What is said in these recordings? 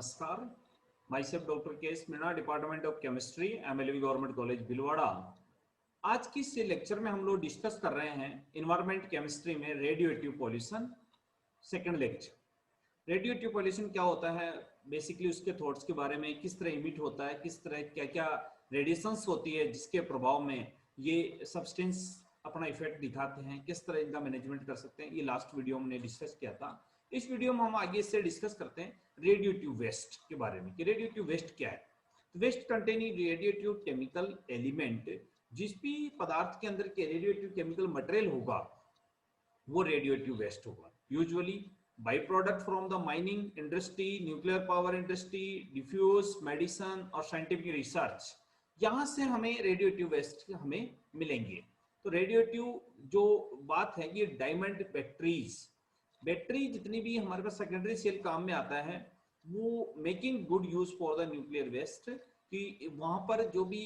नमस्कार, my self doctor K S Meena, department of chemistry, M L V government college Bhilwara. आज की इस लेक्चर में हम लोग डिस्कस कर रहे हैं इन्वायरमेंट केमिस्ट्री में radio active pollution, second lecture. Radio active pollution क्या होता है, बेसिकली उसके थॉट्स के बारे में, किस तरह इमिट होता है, किस तरह क्या क्या रेडिएशंस होती है जिसके प्रभाव में ये सब्सटेंस अपना इफेक्ट दिखाते हैं, किस तरह इनका मैनेजमेंट कर सकते हैं, ये लास्ट वीडियो में हमने डिस्कस किया था। इस वीडियो में हम आगे से डिस्कस करते हैं रेडियोएक्टिव वेस्ट के बारे में कि रेडियोएक्टिव वेस्ट क्या है। तो waste containing radioactive chemical element, जिस भी पदार्थ के अंदर के रेडियोएक्टिव केमिकल मटेरियल होगा वो रेडियोएक्टिव वेस्ट होगा। Usually by product from the mining industry, nuclear power industry, diffuse, medicine और साइंटिफिक रिसर्च, यहां से हमें रेडियोएक्टिव वेस्ट हमें मिलेंगे। तो रेडियोएक्टिव जो बात है कि डायमंड बैटरी जितनी भी हमारे पास सेकेंडरी सेल काम में आता है वो making good use for the nuclear waste, कि वहां पर जो भी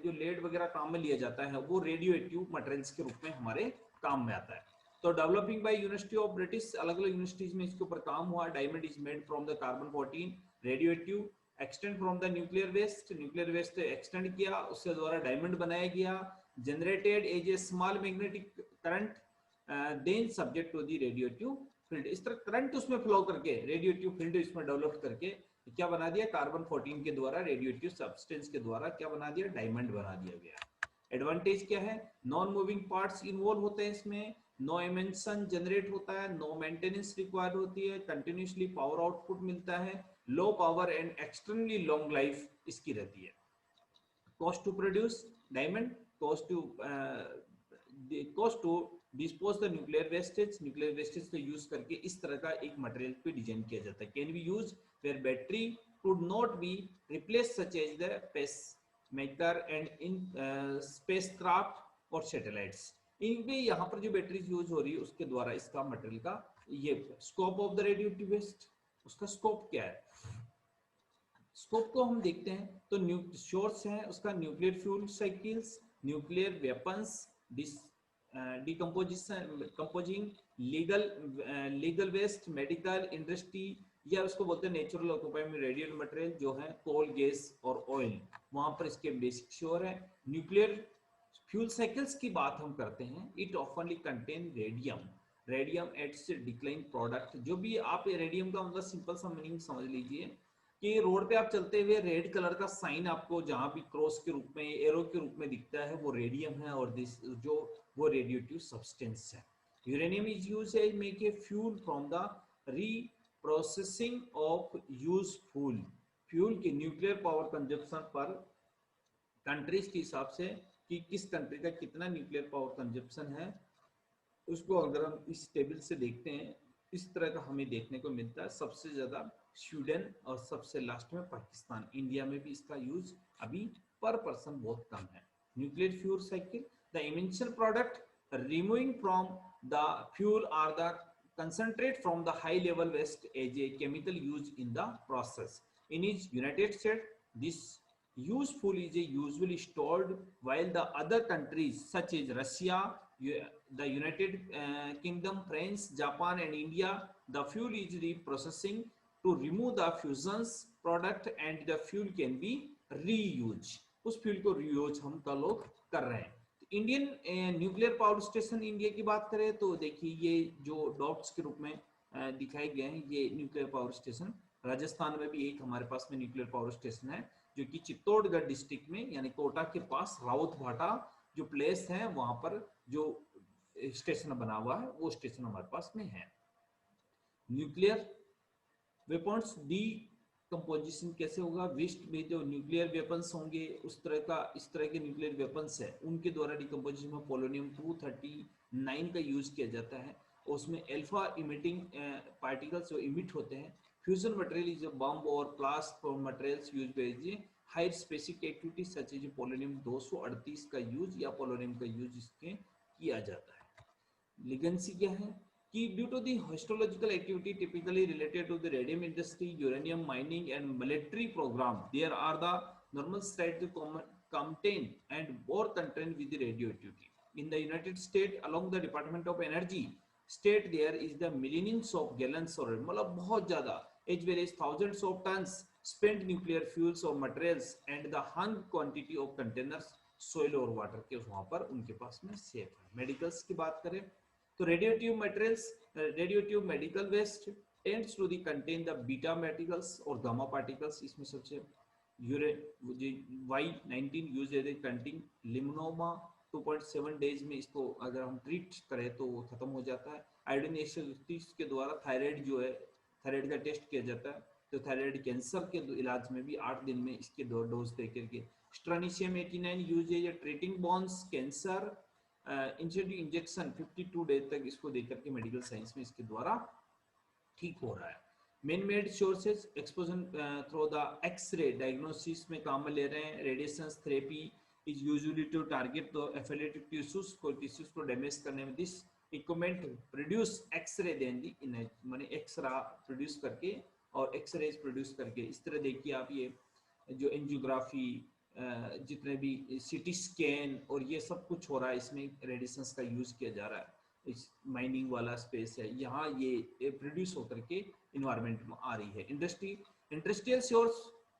जो लेड वगैरह काम में लिया जाता है वो रेडियोएक्टिव मटेरियल्स के रूप में हमारे काम में आता है। तो developing by university of British, अलग अलग यूनिवर्सिटीज में इसके ऊपर काम हुआ। Diamond is made from the carbon 14 radioactive, extend from the nuclear waste extend किया, उसके द्वारा डायमंड बनाया गया, generated as a small magnetic current, then subject to the radioactive field. इस तरह करंट उसमें फ्लो करके रेडियोएक्टिव फील्ड इसमें डेवलप करके क्या बना दिया, कार्बन 14 के द्वारा, रेडियोएक्टिव सब्सटेंस के द्वारा क्या बना दिया, डायमंड बना दिया गया। एडवांटेज क्या है, नॉन मूविंग पार्ट्स इन्वॉल्व होते हैं इसमें, नो एमिशन जनरेट होता है, नो मेंटेनेंस रिक्वायर्ड होती है, कंटिन्यूसली पावर आउटपुट मिलता है, low power and extremely long life इसकी रहती है। Cost to produce diamond, cost to dispose the nuclear wastage को यूज करके इस तरह का एक मटेरियल पे डिजाइन किया जाता है। Can be use where battery could not be replace such as the pacemaker and in spacecraft और सैटेलाइट्स। इनमें यहाँ पर जो बैटरीज यूज हो रही है उसके द्वारा इसका मटेरियल का ये scope of the radioactive waste, उसका स्कोप क्या है, स्कोप को हम देखते हैं तो सोर्स है उसका nuclear fuel cycles, nuclear weapons, composing, legal waste, medical industry, या उसको बोलते हैं नेचुरल ऑक्यूपाइड रेडियल मटेरियल जो है कोल, गैस और ऑयल, वहां पर इसके बेसिक श्योर है। न्यूक्लियर फ्यूल साइकिल्स की बात हम करते हैं, इट ऑफनली contain radium its decline product. जो भी आप रेडियम का मतलब सिंपल सा मीनिंग समझ लीजिए कि रोड पे आप चलते हुए रेड कलर का साइन आपको जहां भी क्रॉस के रूप में, एरो के रूप में दिखता है वो रेडियम है, और दिस जो वो रेडियोएक्टिव सब्सटेंस है। Uranium is used as make a fuel from the reprocessing of useful fuel की न्यूक्लियर पावर कंजप्शन पर कंट्रीज के हिसाब से कि किस कंट्री का कितना न्यूक्लियर पावर कंजप्शन है, उसको अगर हम इस टेबल से देखते हैं इस तरह का हमें देखने को मिलता है। सबसे ज्यादा स्वीडन और सबसे लास्ट में पाकिस्तान। इंडिया में भी इसका यूज अभी पर पर्सन बहुत कम है। Nuclear fuel cycle, the emission product removing from the fuel are the concentrate from the high level waste as a chemical used in the process. In its United States, this useful is usually stored, while the other countries such as Russia, the United Kingdom, France, Japan and India, the fuel is reprocessing to remove the fusions product and the fuel can be reused. उस fuel को reuse हम का लोग कर रहे हैं। Indian nuclear power station India की बात करें तो देखिए ये जो डॉट्स के रूप में दिखाए गए हैं ये न्यूक्लियर पावर स्टेशन, राजस्थान में भी एक हमारे पास में न्यूक्लियर पावर स्टेशन है जो कि चित्तौड़गढ़ डिस्ट्रिक्ट में यानी कोटा के पास राउत भाटा जो प्लेस है वहां पर जो स्टेशन बना हुआ है वो स्टेशन हमारे पास में है। न्यूक्लियर वेपन्स डी कंपोजिशन कैसे होगा, वेस्ट में जो न्यूक्लियर वेपन्स होंगे इस तरह के न्यूक्लियर वेपन्स है उनके द्वारा डिकम्पोजिशन में पोलोनियम 239 का यूज किया जाता है, और उसमें अल्फा इमिटिंग पार्टिकल्स जो इमिट होते हैं। Fusion material is a bomb और blast materials use by high specific activity such as polonium 238 का यूज या पोलोनियम का यूज इसके किया जाता है। लिगेंसी क्या है कि due to the histological activity typically related to the radium industry, uranium mining and military program, there are the normal state contain and more content with the radioactivity. In the United States, along the Department of Energy state there is the millions of gallons or मतलब बहुत ज्यादा as well as thousands of tons spent nuclear fuels or materials and the hung quantity of containers soil और water के वहां पर उनके पास में safe है। मेडिकल्स की बात करें तो radioactive materials, radioactive medical waste tends to the contain the beta particles और गामा पार्टिकल्स। इसमें सबसे यूरे Y19 यूज एज ए कंटिंग लिम्नोमा 2.7 डेज में इसको अगर हम ट्रीट करें तो वो खत्म हो जाता है। आयोडीन 130 के द्वारा थायराइड जो है, थायराइड का टेस्ट किया जाता है तो थायराइड कैंसर के इलाज में भी 8 दिन में इसके 2 डोज दे करके। स्ट्रानिशियम 89 यूज है treating bones cancer injection 52 days तक इसको देकर के मेडिकल साइंस में इसके द्वारा ठीक हो रहा है। Man made sources exposure through the X-ray diagnosis में काम में ले रहे हैं। Radiation therapy is usually to target the affiliated tissues को, टिश्यूज को डैमेज करने में। This equipment produce X-ray then the image, माने एक्सरा प्रोड्यूस करके और एक्सरेज प्रोड्यूस करके। इस तरह देखिए आप ये जो एंजियोग्राफी जितने भी सिटी स्कैन और ये सब कुछ हो रहा है इसमें रेडिएशंस का यूज किया जा रहा है। इस माइनिंग वाला स्पेस है यहाँ ये प्रोड्यूस होकर के इन्वायरमेंट में आ रही है। Industrial source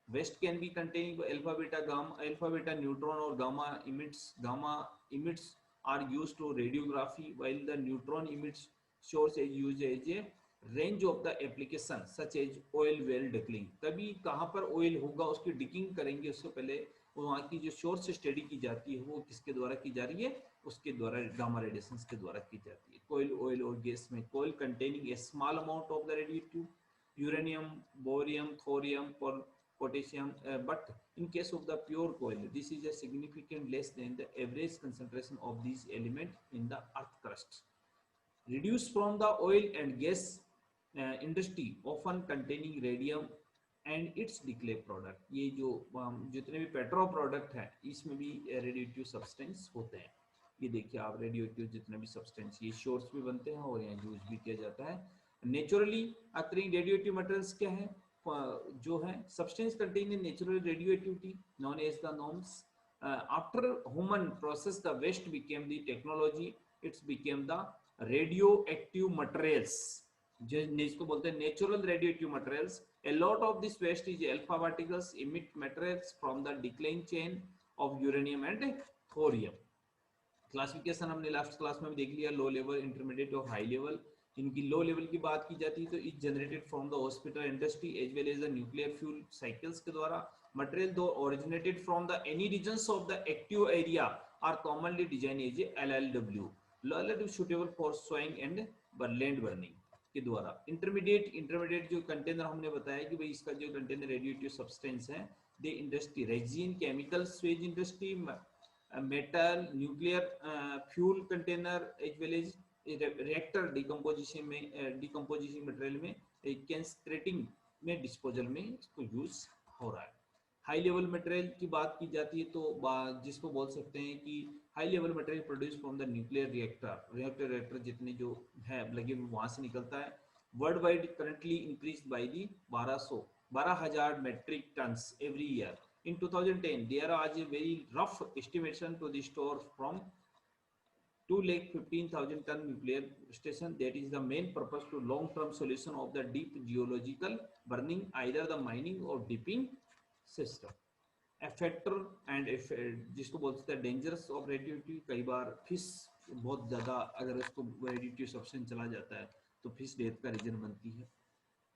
waste can be containing alpha beta gamma, alpha beta neutron और gamma emits are used to radiography while the neutron emits source is used as a range of the application such as oil well digging। तभी कहाँ पर oil होगा उसकी digging करेंगे उससे पहले वहाँ की जो सोर्स स्टडी की जाती है वो किसके द्वारा की जा रही है, उसके द्वारा गामा रेडिएशंस के द्वारा की जाती है। कोयल ऑयल और गैस में coal containing a small amount of the radiative uranium, barium, thorium, potassium, but in case of the pure coal this is a significant less than the average concentration of these elements in the earth crust. Reduced from the oil and gas industry often containing radium and its decay product। ये जो जितने भी petro product हैं इसमें भी radioactive substance होते हैं। ये देखिए आप रेडियोएक्टिव जितने भी सब्सटेंस ये सोर्स भी बनते हैं और यहाँ यूज भी किया जाता है। नेचुरली अकरिंग रेडियोएक्टिव मटेरियल्स क्या है जो है substance containing natural radioactivity known as the norms. After human process the waste became the technology, its became the radioactive materials जिसको बोलते हैं natural radioactive materials. A lot of this waste is alpha particles emit materials from the decline chain of uranium and thorium। Classification हमने last class में भी देख लिया, low level, intermediate और high level. इनकी लो लेवल की बात की जाती है तो is generated from the hospital industry as well as the nuclear fuel cycles के द्वारा। मटेरियल दो originated from the any regions of the active area are commonly design as LLW suitable for sowing and land burning के द्वारा। Intermediate जो container हमने बताया कि भाई इसका जो कंटेनर रेडियोएक्टिव सब्सटेंस है the industry resin, chemical, sewage industry, metal, nuclear fuel container as well as reactor decomposition material में कैंसरेटिंग में डिस्पोजल में इसको यूज हो रहा है। हाई लेवल मटेरियल की बात की जाती है तो जिसको बोल सकते हैं कि high level material produce from the nuclear reactor जितने जो है लगे वहां से निकलता है। World wide currently increase by the 12,000 metric tons every year. In 2010, there was a very rough estimation to the store from 215,000 ton nuclear station. That is the main purpose to long-term solution of the deep geological burning, either the mining or dipping system. Effector and जिसको बोलते हैं dangerous of radioactivity, कई बार fish बहुत ज़्यादा अगर उसको radioactive substance चला जाता है तो fish death का रीजन बनती है।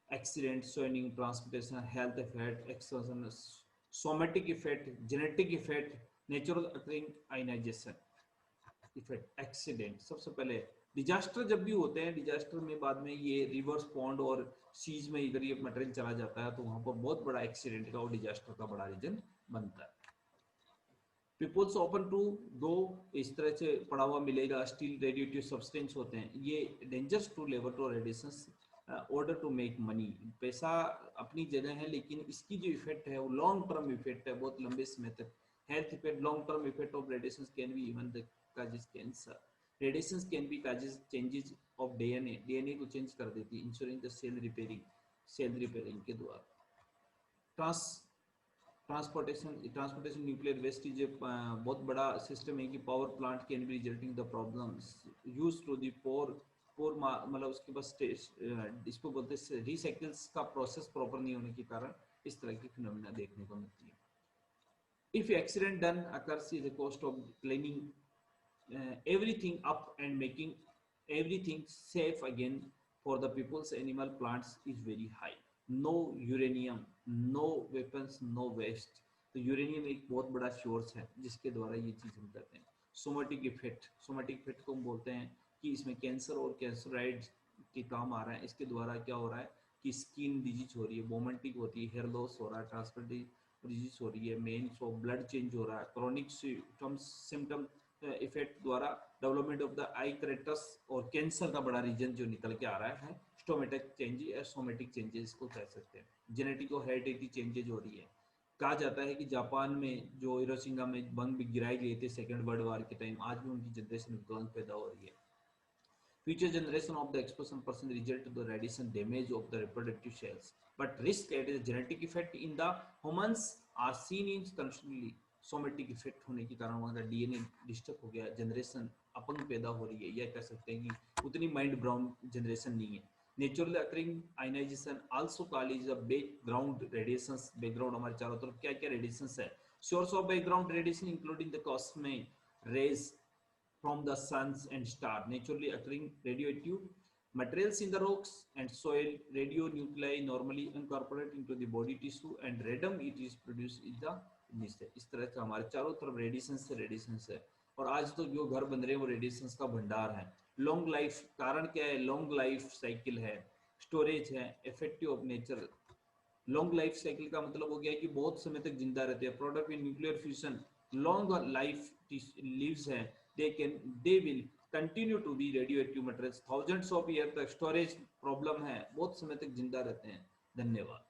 Accident, swelling, transportation, health effect, exhaustion, somatic effect, genetic effect, natural occurring ionization effect, accident. सबसे पहले डिजास्टर जब भी होते हैं, डिजास्टर में बाद में ये रिवर्स पॉन्ड और सीज में इधर ये मटेरियल चला जाता है तो वहां पर बहुत बड़ा एक्सीडेंट का और डिजास्टर का बड़ा रीजन बनता है। पीपल्स ओपन टू दो इस तरह से पड़ा हुआ मिलेगा स्टील रेडियोएक्टिव सब्सटेंस होते हैं ये dangerous to labour to radiations order to make money. पैसा अपनी जगह है लेकिन इसकी जो इफेक्ट है वो लॉन्ग टर्म इफेक्ट है, बहुत लंबे समय तक। Health effect, long term effect of radiations can be even the causes cancer. Radiations can be causes changes of DNA को चेंज कर देती है, इंश्योरिंग द सेल रिपेयरिंग के द्वारा। ट्रांसपोर्टेशन न्यूक्लियर वेस्ट इज बहुत बड़ा सिस्टम है कि power plant can be resulting the problems used to the poor और मतलब उसके पास इसको बोलते हैं रिसाइकल्स का प्रोसेस प्रॉपर नहीं होने के कारण इस तरह की फिनोमेना देखने को मिलती है. If accident done occurs, is the cost of cleaning everything up and making everything safe again for the people's animal plants is very high. No uranium, no weapons, no waste. तो uranium एक बहुत बड़ा source है जिसके द्वारा ये चीज हम करते हैं. सोमेटिक इफेक्ट को हम बोलते हैं कि इसमें कैंसर और कैंसराइड के काम आ रहा है. इसके द्वारा क्या हो रहा है कि स्किन डिजीज हो रही है, बोमेंटिक होती है, हेयर लॉस हो रहा है, ट्रांसफर डिजीज हो रही है, मेन्स ऑफ ब्लड चेंज हो रहा है, क्रॉनिक सिम्टम इफेक्ट द्वारा development of the I crates और कैंसर का बड़ा रीजन जो निकल के आ रहा है स्टोमेटिक चेंजेस या सोमेटिक चेंजेस को कह सकते हैं. जेनेटिक और हेरिडिटरी चेंजेस हो रही है. कहा जाता है कि जापान में जो हिरोशिमा में बम गिराए गए थे सेकेंड वर्ल्ड वॉर के टाइम, आज भी उनकी जनरेशन गर्ल पैदा हो रही है. Future generation of the expression person result to the radiation damage of the reproductive cells, but risk at a genetic effect in the humans are seen in constantly. Somatic effect होने के कारण वहाँ का DNA disturb हो गया, generation अपंग पैदा हो रही है, या कह सकते हैं कि उतनी माइंड ब्राउन जनरेशन नहीं है. Naturally occurring ionization also called is a background radiations. Background हमारे चारों तरफ क्या क्या रेडिएशंस है. Source of background radiation including the cosmic rays from the suns and stars, naturally occurring radioactive materials in the rocks and soil. Radionuclei normally incorporate into the body tissue and radium it is produced in the नीचे. इस तरह से हमारे चारों तरफ radiation है और आज तो जो घर बन रहे हैं वो रेडिएशन का भंडार है. लॉन्ग लाइफ कारण क्या है, लॉन्ग लाइफ साइकिल है, स्टोरेज है, effective of nature. Long life cycle का मतलब हो गया कि बहुत समय तक जिंदा रहते हैं. Product in nuclear fusion long life lives है, they will continue to be radioactive materials thousands of years तक. स्टोरेज प्रॉब्लम है, बहुत समय तक जिंदा रहते हैं. धन्यवाद.